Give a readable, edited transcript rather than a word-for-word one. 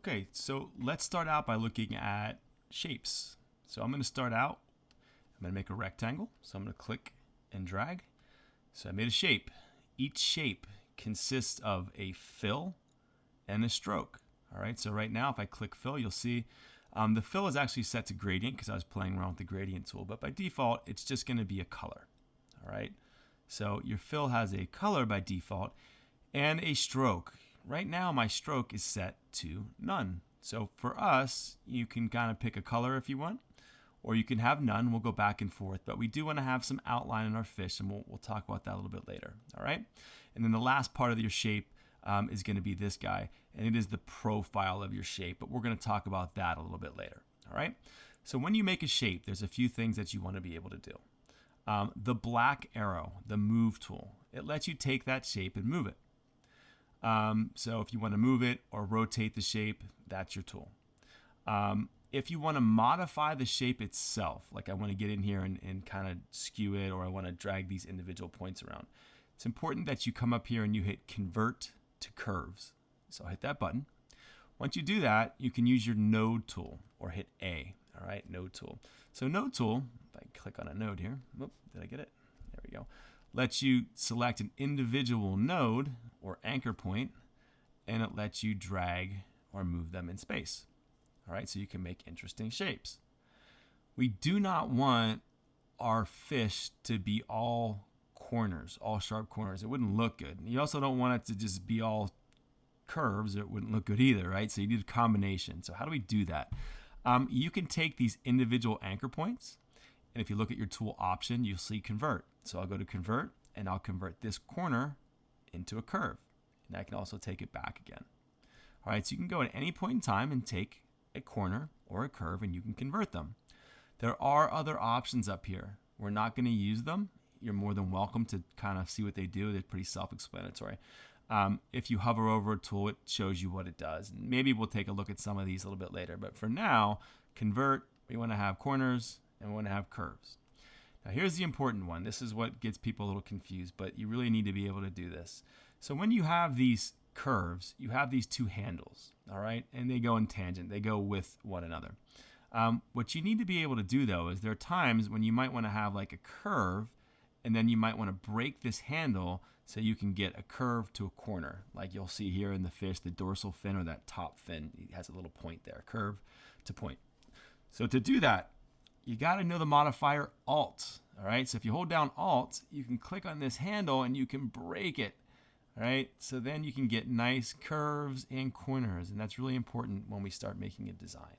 Okay, so let's start out by looking at shapes. So I'm going to start out, I'm going to make a rectangle. So I'm going to click and drag. So I made a shape. Each shape consists of a fill and a stroke. All right, so right now if I click fill, you'll see the fill is actually set to gradient because I was playing around with the gradient tool, but by default, it's just going to be a color. All right, so your fill has a color by default and a stroke. Right now my stroke is set to none. So for us, you can kind of pick a color if you want, or you can have none. We'll go back and forth, but we do want to have some outline in our fish, and we'll talk about that a little bit later. All right, and then the last part of your shape is going to be this guy, and it is the profile of your shape, but we're going to talk about that a little bit later. All right, so when you make a shape, there's a few things that you want to be able to do. The black arrow, the move tool, it lets you take that shape and move it. So if you want to move it or rotate the shape, that's your tool. If you want to modify the shape itself, like I want to get in here and kind of skew it, or I want to drag these individual points around, it's important that you come up here and you hit convert to curves. So I'll hit that button. Once you do that, you can use your node tool or hit A. All right, node tool. So node tool, if I click on a node here, whoop, did I get it? There we go. Lets you select an individual node or anchor point, and it lets you drag or move them in space. All right, so you can make interesting shapes. We do not want our fish to be all corners, all sharp corners. It wouldn't look good. You also don't want it to just be all curves. It wouldn't look good either, right? So you need a combination. So how do we do that? You can take these individual anchor points, and if you look at your tool option, you'll see convert. So I'll go to convert, and I'll convert this corner into a curve. And I can also take it back again. All right, so you can go at any point in time and take a corner or a curve, and you can convert them. There are other options up here. We're not going to use them. You're more than welcome to kind of see what they do. They're pretty self-explanatory. If you hover over a tool, it shows you what it does. And maybe we'll take a look at some of these a little bit later. But for now, convert, we want to have corners and we want to have curves. Now here's the important one. This is what gets people a little confused, but you really need to be able to do this. So when you have these curves, you have these two handles, all right? And they go in tangent. They go with one another. What you need to be able to do, though, is there are times when you might want to have like a curve, and then you might want to break this handle so you can get a curve to a corner. Like you'll see here in the fish, the dorsal fin or that top fin, it has a little point there, curve to point. So to do that, you got to know the modifier Alt. All right, so if you hold down Alt, you can click on this handle and you can break it. All right, so then you can get nice curves and corners, and that's really important when we start making a design.